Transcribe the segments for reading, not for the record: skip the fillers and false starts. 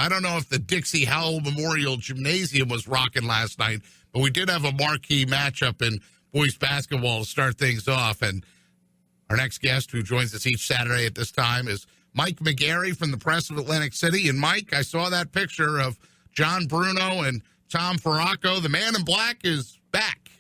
I don't know if the Dixie Howell Memorial Gymnasium was rocking last night, but we did have a marquee matchup in boys basketball to start things off. And our next guest, who joins us each Saturday at this time, is Mike McGarry from the Press of Atlantic City. And, Mike, I saw that picture of John Bruno and Tom Ferracco. The man in black is back.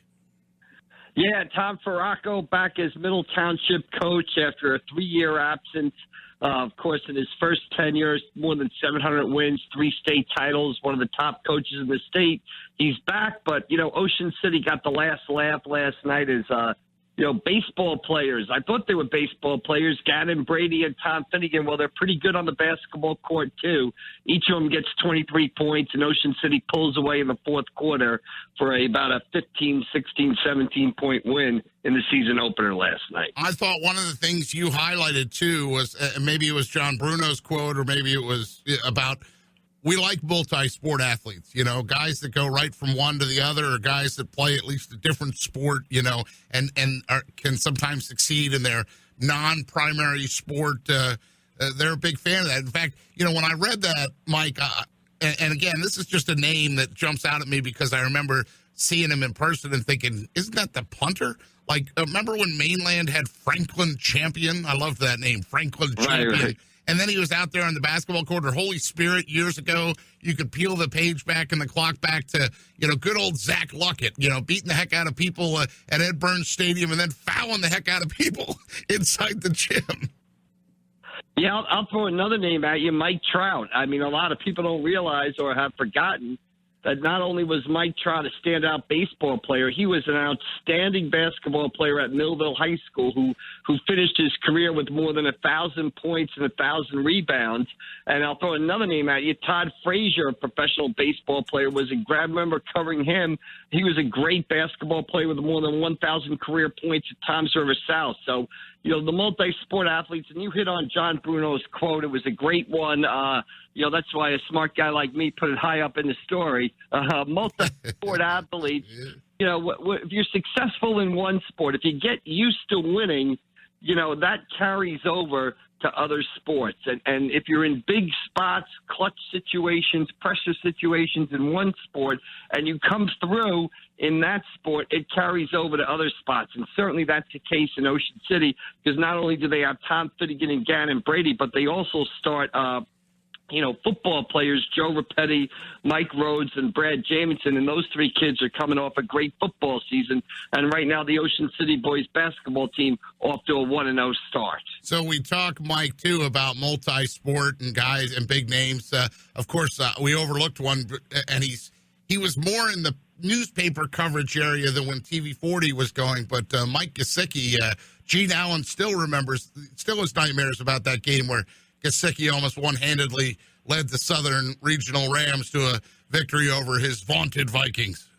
Yeah, Tom Ferracco back as Middle Township coach after a 3-year absence. Of course, in his first 10 years, more than 700 wins, 3 state titles, one of the top coaches in the state. He's back, but, Ocean City got the last laugh last night as, baseball players. I thought they were baseball players, Gannon Brady and Tom Finnegan. Well, they're pretty good on the basketball court, too. Each of them gets 23 points, and Ocean City pulls away in the fourth quarter for about a 15, 16, 17-point win in the season opener last night. I thought one of the things you highlighted, too, was maybe it was John Bruno's quote, or maybe it was about we like multi-sport athletes, guys that go right from one to the other, or guys that play at least a different sport, and can sometimes succeed in their non-primary sport. They're a big fan of that. In fact, when I read that, Mike, and again, this is just a name that jumps out at me because I remember seeing him in person and thinking, isn't that the punter? Like, remember when Mainland had Franklin Champion? I loved that name, Franklin Champion. Right. And then he was out there on the basketball court, or Holy Spirit years ago. You could peel the page back and the clock back to, good old Zach Luckett, beating the heck out of people at Ed Burns Stadium and then fouling the heck out of people inside the gym. Yeah, I'll throw another name at you, Mike Trout. I mean, a lot of people don't realize or have forgotten that not only was Mike Trout a standout baseball player, he was an outstanding basketball player at Millville High School who finished his career with more than 1,000 points and 1,000 rebounds. And I'll throw another name at you. Todd Frazier, a professional baseball player, was a grad member covering him. He was a great basketball player with more than 1,000 career points at Toms River South. So, the multi-sport athletes, and you hit on John Bruno's quote. It was a great one. That's why a smart guy like me put it high up in the story. Multi-sport athletes, if you're successful in one sport, if you get used to winning, that carries over to other sports. And if you're in big spots, clutch situations, pressure situations in one sport, and you come through in that sport, it carries over to other spots. And certainly that's the case in Ocean City, because not only do they have Tom Finnegan and Gannon Brady, but they also start football players, Joe Rapetti, Mike Rhodes, and Brad Jamison, and those 3 kids are coming off a great football season. And right now, the Ocean City boys basketball team off to a 1-0 start. So we talk, Mike, too, about multi-sport and guys and big names. Of course, we overlooked one, and he was more in the newspaper coverage area than when TV 40 was going. But Mike Gesicki, Gene Allen still has nightmares about that game where Gesicki almost one-handedly led the Southern Regional Rams to a victory over his vaunted Vikings.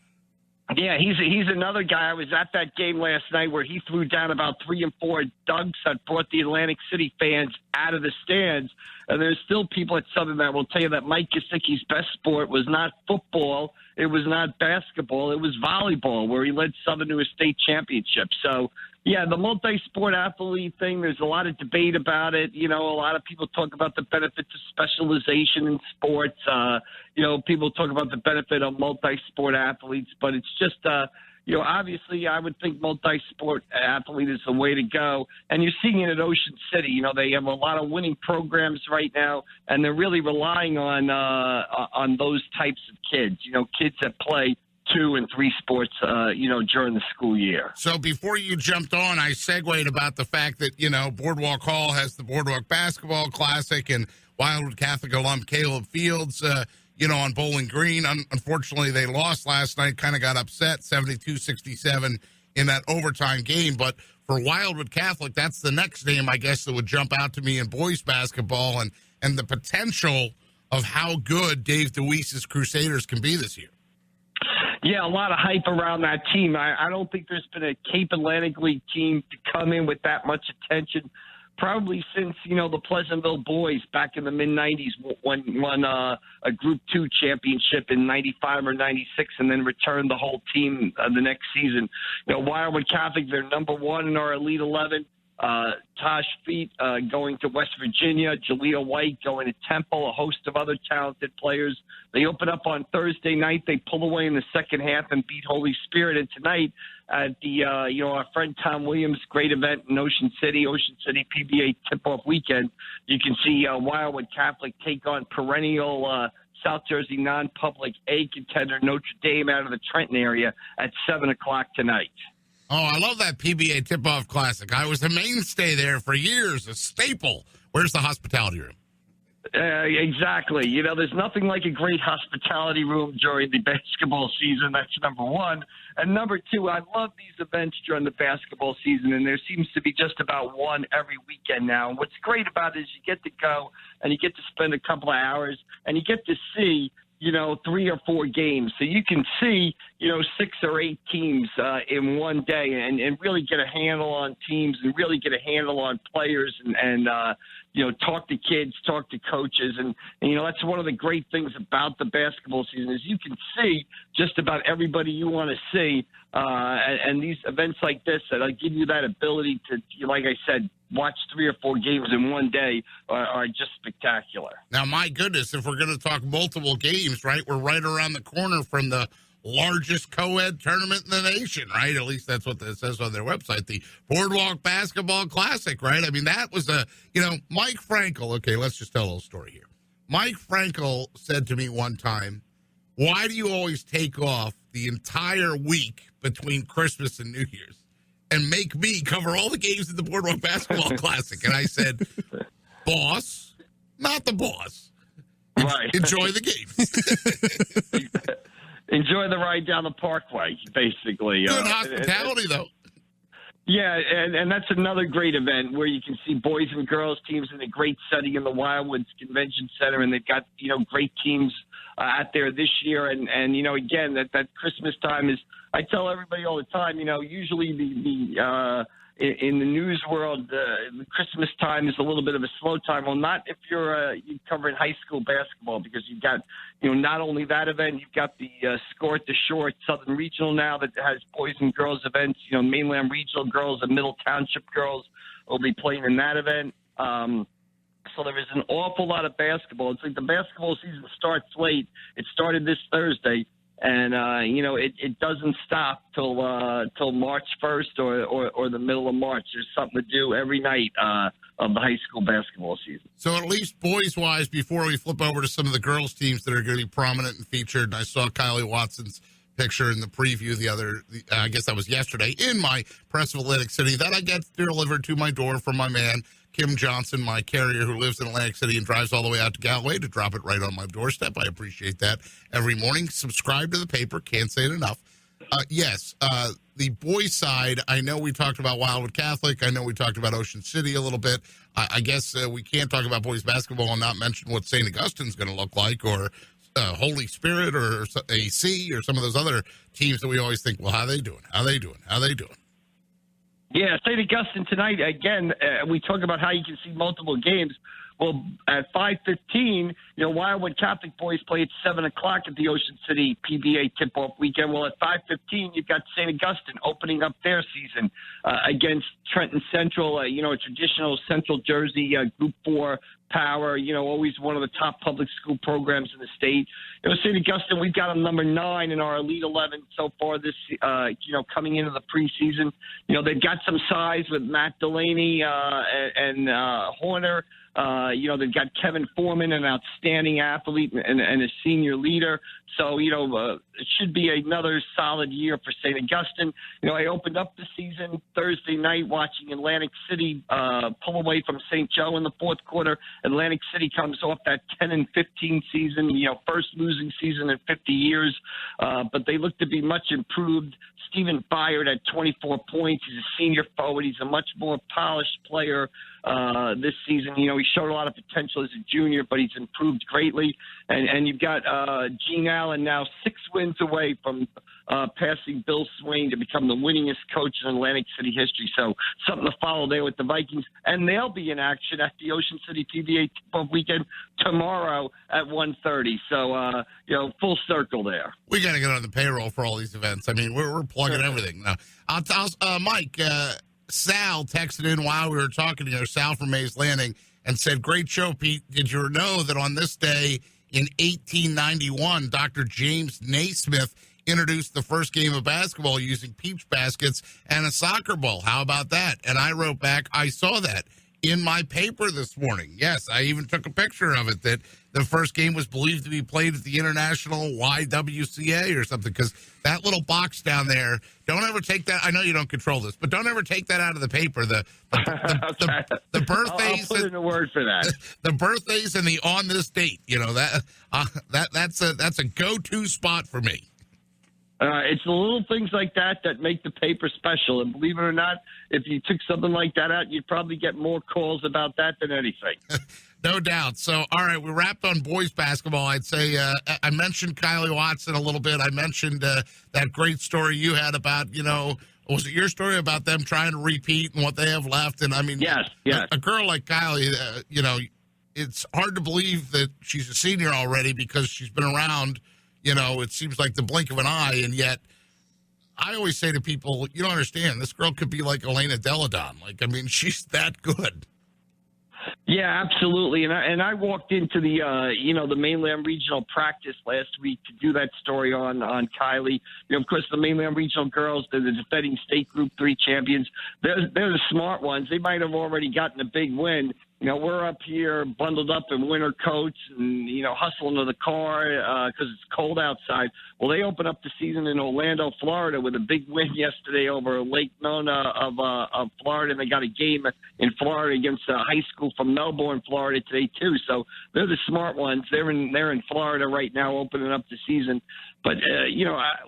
Yeah, he's another guy. I was at that game last night where he threw down about 3 and 4 dunks that brought the Atlantic City fans out of the stands. And there's still people at Southern that will tell you that Mike Gesicki's best sport was not football, it was not basketball, it was volleyball, where he led Southern to a state championship. So, yeah, the multi-sport athlete thing, there's a lot of debate about it. A lot of people talk about the benefits of specialization in sports. People talk about the benefit of multi-sport athletes, but it's just, obviously I would think multi-sport athlete is the way to go. And you're seeing it at Ocean City. They have a lot of winning programs right now, and they're really relying on those types of kids, kids that play 2 and 3 sports, during the school year. So before you jumped on, I segued about the fact that, Boardwalk Hall has the Boardwalk Basketball Classic and Wildwood Catholic alum Caleb Fields, on Bowling Green. Unfortunately, they lost last night, kind of got upset, 72-67 in that overtime game. But for Wildwood Catholic, that's the next name, I guess, that would jump out to me in boys basketball and the potential of how good Dave DeWeese's Crusaders can be this year. Yeah, a lot of hype around that team. I don't think there's been a Cape Atlantic League team to come in with that much attention probably since, the Pleasantville boys back in the mid-'90s won a Group 2 championship in 95 or 96 and then returned the whole team the next season. Wildwood Catholic, they're number 1 in our Elite 11. Tosh Feet going to West Virginia, Jaleel White going to Temple, a host of other talented players. They open up on Thursday night. They pull away in the second half and beat Holy Spirit. And tonight at the, our friend Tom Williams' great event in Ocean City PBA tip-off weekend, you can see Wildwood Catholic take on perennial South Jersey non-public A contender Notre Dame out of the Trenton area at 7 o'clock tonight. Oh, I love that PBA Tip-Off Classic. I was a mainstay there for years, a staple. Where's the hospitality room? Exactly. There's nothing like a great hospitality room during the basketball season. That's number one. And number two, I love these events during the basketball season, and there seems to be just about one every weekend now. And what's great about it is you get to go and you get to spend a couple of hours and you get to see 3 or 4 games. So you can see, 6 or 8 teams in one day and really get a handle on teams and really get a handle on players and talk to kids, talk to coaches. And that's one of the great things about the basketball season is you can see just about everybody you want to see. And these events like this that give you that ability to, like I said, watch 3 or 4 games in one day are just spectacular. Now, my goodness, if we're going to talk multiple games, right, we're right around the corner from the largest co-ed tournament in the nation, right? At least that's what it says on their website, the Boardwalk Basketball Classic, right? I mean, that was Mike Frankel. Okay, let's just tell a little story here. Mike Frankel said to me one time, why do you always take off the entire week between Christmas and New Year's and make me cover all the games in the Boardwalk Basketball Classic? And I said, boss, not the boss. Right. Enjoy the game. Enjoy the ride down the parkway, basically. Good hospitality, though. Yeah, and that's another great event where you can see boys and girls teams in a great setting in the Wildwoods Convention Center, and they've got, great teams out there this year. And again, that Christmas time is, I tell everybody all the time, usually in the news world, the Christmas time is a little bit of a slow time. Well, not if you're covering high school basketball, because you've got, not only that event, you've got the Score at the Shore Southern Regional now that has boys and girls events. Mainland Regional girls and Middle Township girls will be playing in that event. So there is an awful lot of basketball. It's like the basketball season starts late. It started this Thursday. And, it doesn't stop till March 1st or the middle of March. There's something to do every night of the high school basketball season. So at least boys-wise, before we flip over to some of the girls' teams that are going to be prominent and featured, and I saw Kylie Watson's picture in the preview I guess that was yesterday, in my Press of Atlantic City, that I get delivered to my door from my man, Kim Johnson, my carrier who lives in Atlantic City and drives all the way out to Galway to drop it right on my doorstep. I appreciate that every morning. Subscribe to the paper. Can't say it enough. Yes, the boys' side, I know we talked about Wildwood Catholic. I know we talked about Ocean City a little bit. I guess we can't talk about boys' basketball and not mention what St. Augustine's going to look like, or Holy Spirit, or AC, or some of those other teams that we always think, well, how are they doing? How are they doing? How are they doing? Yeah, St. Augustine tonight, again, we talk about how you can see multiple games. Well, at 5:15, Wildwood Catholic boys play at 7 o'clock at the Ocean City PBA tip-off weekend. Well, at 5:15, you've got St. Augustine opening up their season against Trenton Central, a traditional Central Jersey Group 4 power, always one of the top public school programs in the state. St. Augustine, we've got them number 9 in our Elite 11 so far this, coming into the preseason. They've got some size with Matt Delaney and Horner. They've got Kevin Foreman, an outstanding athlete and a senior leader. So, it should be another solid year for St. Augustine. I opened up the season Thursday night watching Atlantic City pull away from St. Joe in the fourth quarter. Atlantic City comes off that 10-15 season, first losing season in 50 years. But they look to be much improved. Stephen Byard at 24 points. He's a senior forward. He's a much more polished player this season. He showed a lot of potential as a junior, but he's improved greatly. And you've got Gene Allen now 6 wins away from passing Bill Swain to become the winningest coach in Atlantic City history. So something to follow there with the Vikings. And they'll be in action at the Ocean City PBA tip-off weekend tomorrow at 1:30. So, full circle there. We got to get on the payroll for all these events. I mean, we're plugging everything now. Mike, Sal texted in while we were talking here, Sal from Mays Landing, and said, "Great show, Pete. Did you know that on this day in 1891, Dr. James Naismith introduced the first game of basketball using peach baskets and a soccer ball? How about that?" And I wrote back, "I saw that in my paper this morning." Yes, I even took a picture of it, that the first game was believed to be played at the International YWCA or something, because that little box down there, don't ever take that. I know you don't control this, but don't ever take that out of the paper. The birthdays. I'll put in a word for that. The birthdays and the on this date, that's a go-to spot for me. It's the little things like that that make the paper special. And believe it or not, if you took something like that out, you'd probably get more calls about that than anything. No doubt. So, all right, we wrapped on boys basketball. I'd say I mentioned Kylie Watson a little bit. I mentioned that great story you had about, was it your story about them trying to repeat and what they have left? And, I mean, yes. A girl like Kylie, it's hard to believe that she's a senior already because she's been around, it seems like the blink of an eye. And yet I always say to people, you don't understand, this girl could be like Elena Deladon. She's that good. Yeah, absolutely. And I walked into the the Mainland Regional practice last week to do that story on Kylie. Of course, the Mainland Regional girls, they're the defending state Group 3 champions. They're the smart ones. They might have already gotten a big win. We're up here bundled up in winter coats and, hustling to the car because it's cold outside. Well, they open up the season in Orlando, Florida with a big win yesterday over Lake Nona of Florida. And they got a game in Florida against a high school from Melbourne, Florida today, too. So they're the smart ones. They're in Florida right now opening up the season. But,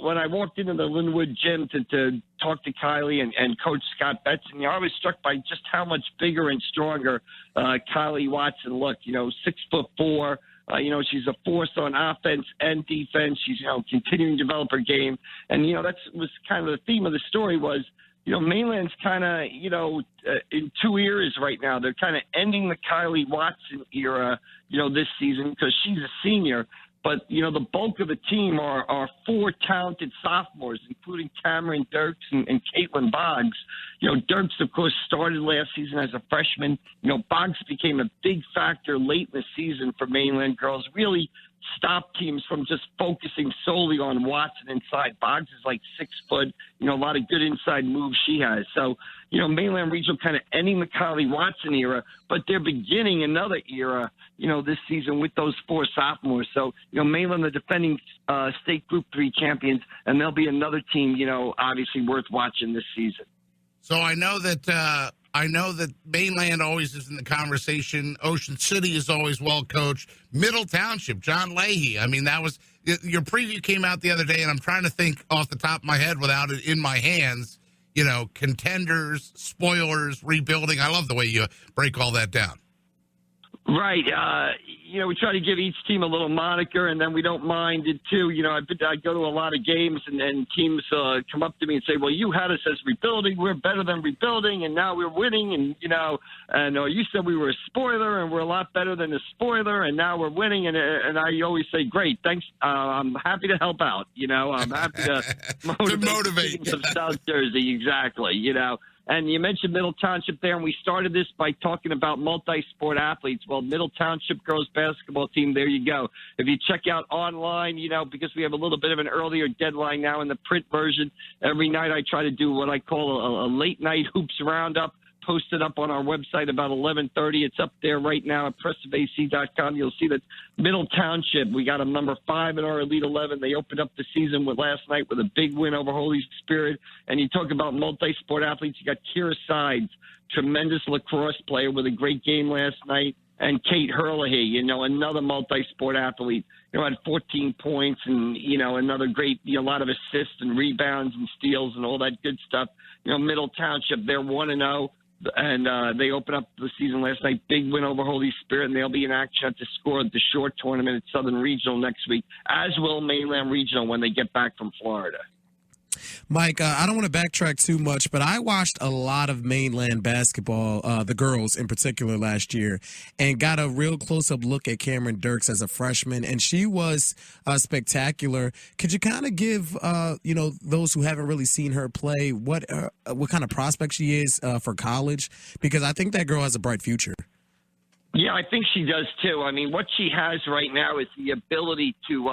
when I walked into the Linwood gym to talk to Kylie and Coach Scott Betson, I was struck by just how much bigger and stronger Kylie Watson looked. 6'4". She's a force on offense and defense. She's, continuing to develop her game. And, that was kind of the theme of the story was, Mainland's kind of, in two eras right now. They're kind of ending the Kylie Watson era, this season because she's a senior. But, the bulk of the team are four talented sophomores, including Cameron Dirks and Caitlin Boggs. Dirks, of course, started last season as a freshman. Boggs became a big factor late in the season for Mainland girls, really stopped teams from just focusing solely on Watson inside. Boggs is like 6 foot, a lot of good inside moves she has. So, Mainland Regional kind of ending the Kylie Watson era, but they're beginning another era, this season with those four sophomores. So, Mainland, the defending state Group 3 champions, and there'll be another team, obviously worth watching this season. So I know that Mainland always is in the conversation. Ocean City is always well coached. Middle Township, John Leahy. That was your preview came out the other day, and I'm trying to think off the top of my head without it in my hands. Contenders, spoilers, rebuilding. I love the way you break all that down. Right. We try to give each team a little moniker, and then we don't mind it, too. I go to a lot of games, and teams come up to me and say, well, you had us as rebuilding. We're better than rebuilding, and now we're winning. And, you said we were a spoiler, and we're a lot better than a spoiler, and now we're winning. And I always say, great, thanks. I'm happy to help out. I'm happy to motivate teams of South Jersey. Exactly, And you mentioned Middle Township there, and we started this by talking about multi-sport athletes. Well, Middle Township girls basketball team, there you go. If you check out online, because we have a little bit of an earlier deadline now in the print version, every night I try to do what I call a late-night hoops roundup, posted up on our website about 11:30. It's up there right now at pressofac.com. You'll see that Middle Township, we got a number 5 in our Elite 11. They opened up the season last night with a big win over Holy Spirit. And you talk about multi-sport athletes. You got Kira Sides, tremendous lacrosse player with a great game last night. And Kate Herlihy, another multi-sport athlete, had 14 points and, another great, a lot of assists and rebounds and steals and all that good stuff. Middle Township, they're 1-0. And they opened up the season last night. Big win over Holy Spirit, and they'll be in action at the Score at the short tournament at Southern Regional next week, as will Mainland Regional when they get back from Florida. Mike, I don't want to backtrack too much, but I watched a lot of mainland basketball, the girls in particular last year, and got a real close-up look at Cameron Dirks as a freshman, and she was spectacular. Could you kind of give, those who haven't really seen her play, what kind of prospect she is for college? Because I think that girl has a bright future. Yeah, I think she does too. I mean, what she has right now is the ability to,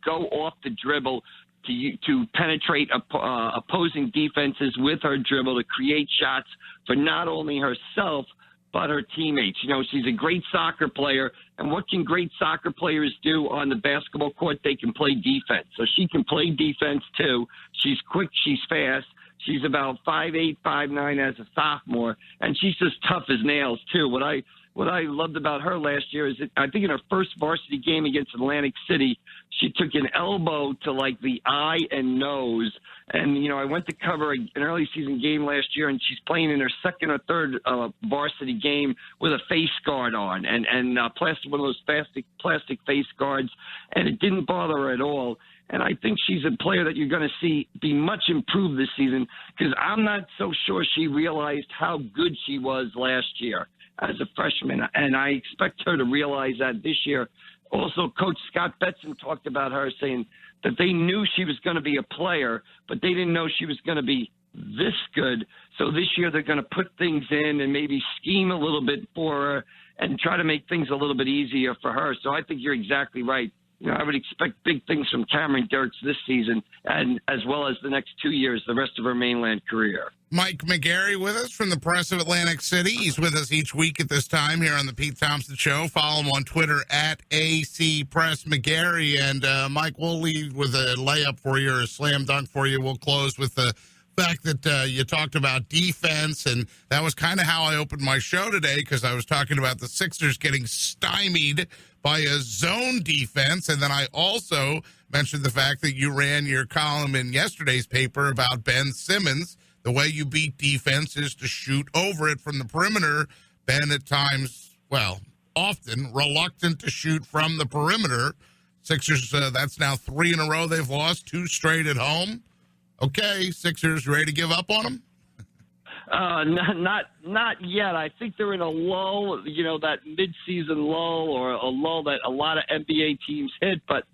go off the dribble, to penetrate opposing defenses with her dribble, to create shots for not only herself but her teammates. You know, she's a great soccer player, and what can great soccer players do on the basketball court? They can play defense. So she can play defense too. She's quick, she's fast. She's about 5'8", 5'9" as a sophomore, and she's just tough as nails too. What I loved about her last year is that I think in her first varsity game against Atlantic City, she took an elbow to like the eye and nose. And, I went to cover an early season game last year, and she's playing in her second or third varsity game with a face guard on and one of those plastic face guards, and it didn't bother her at all. And I think she's a player that you're going to see be much improved this season, because I'm not so sure she realized how good she was last year as a freshman, and I expect her to realize that this year. Also, Coach Scott Betson talked about her, saying that they knew she was going to be a player, but they didn't know she was going to be this good. So this year they're going to put things in and maybe scheme a little bit for her and try to make things a little bit easier for her. So I think you're exactly right. I would expect big things from Cameron Dirks this season, and as well as the next 2 years, the rest of her mainland career. Mike McGarry with us from the Press of Atlantic City. He's with us each week at this time here on the Pete Thompson Show. Follow him on Twitter at ACPressMcGarry. And, Mike, we'll leave with a layup for you or a slam dunk for you. We'll close with the fact that you talked about defense, and that was kind of how I opened my show today, because I was talking about the Sixers getting stymied by a zone defense, and then I also mentioned the fact that you ran your column in yesterday's paper about Ben Simmons. The way you beat defense is to shoot over it from the perimeter. Ben, at times, often reluctant to shoot from the perimeter. Sixers, that's now 3 in a row they've lost, 2 straight at home. Okay, Sixers ready to give up on them? Not yet. I think they're in a lull, that mid-season lull, or a lull that a lot of NBA teams hit. But,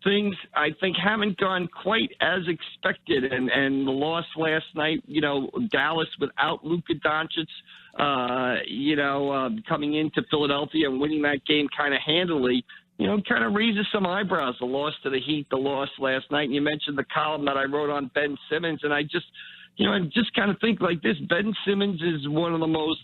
things I think haven't gone quite as expected. And the loss last night, Dallas without Luka Doncic, coming into Philadelphia and winning that game kind of handily, kind of raises some eyebrows. The loss to the Heat, the loss last night. And you mentioned the column that I wrote on Ben Simmons, and I just kind of think like this. Ben Simmons is one of the most,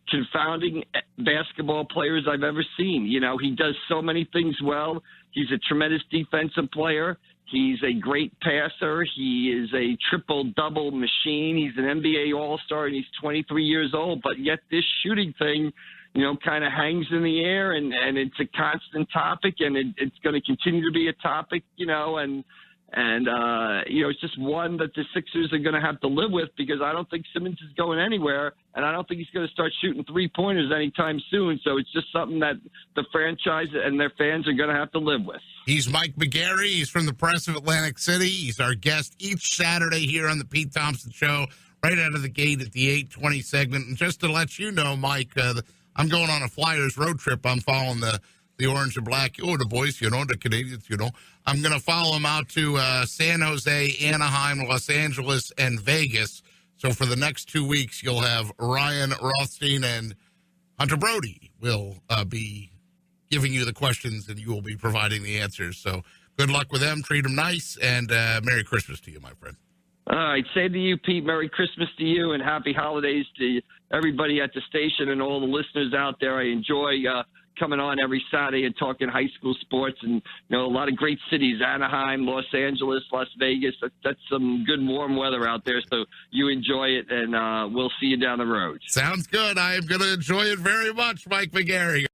confounding basketball players I've ever seen. He does so many things well. He's a tremendous defensive player. He's a great passer. He is a triple-double machine. He's an NBA All-Star, and he's 23 years old. But yet this shooting thing, kind of hangs in the air, and it's a constant topic, and it's going to continue to be a topic, it's just one that the Sixers are going to have to live with, because I don't think Simmons is going anywhere, and I don't think he's going to start shooting three-pointers anytime soon. So it's just something that the franchise and their fans are going to have to live with. He's Mike McGarry. He's from the Press of Atlantic City. He's our guest each Saturday here on the Pete Thompson Show, right out of the gate at the 8:20 segment. And just to let you know, Mike, I'm going on a Flyers road trip. I'm following the orange and black, the boys, the Canadians, I'm going to follow them out to San Jose, Anaheim, Los Angeles, and Vegas. So for the next 2 weeks, you'll have Ryan Rothstein and Hunter Brody will be giving you the questions, and you will be providing the answers. So good luck with them. Treat them nice, and Merry Christmas to you, my friend. All right. Same to you, Pete. Merry Christmas to you, and happy holidays to everybody at the station and all the listeners out there. I enjoy coming on every Saturday and talking high school sports, and a lot of great cities: Anaheim, Los Angeles, Las Vegas. That's some good warm weather out there, so you enjoy it, and we'll see you down the road. Sounds good. I am going to enjoy it very much, Mike McGarry.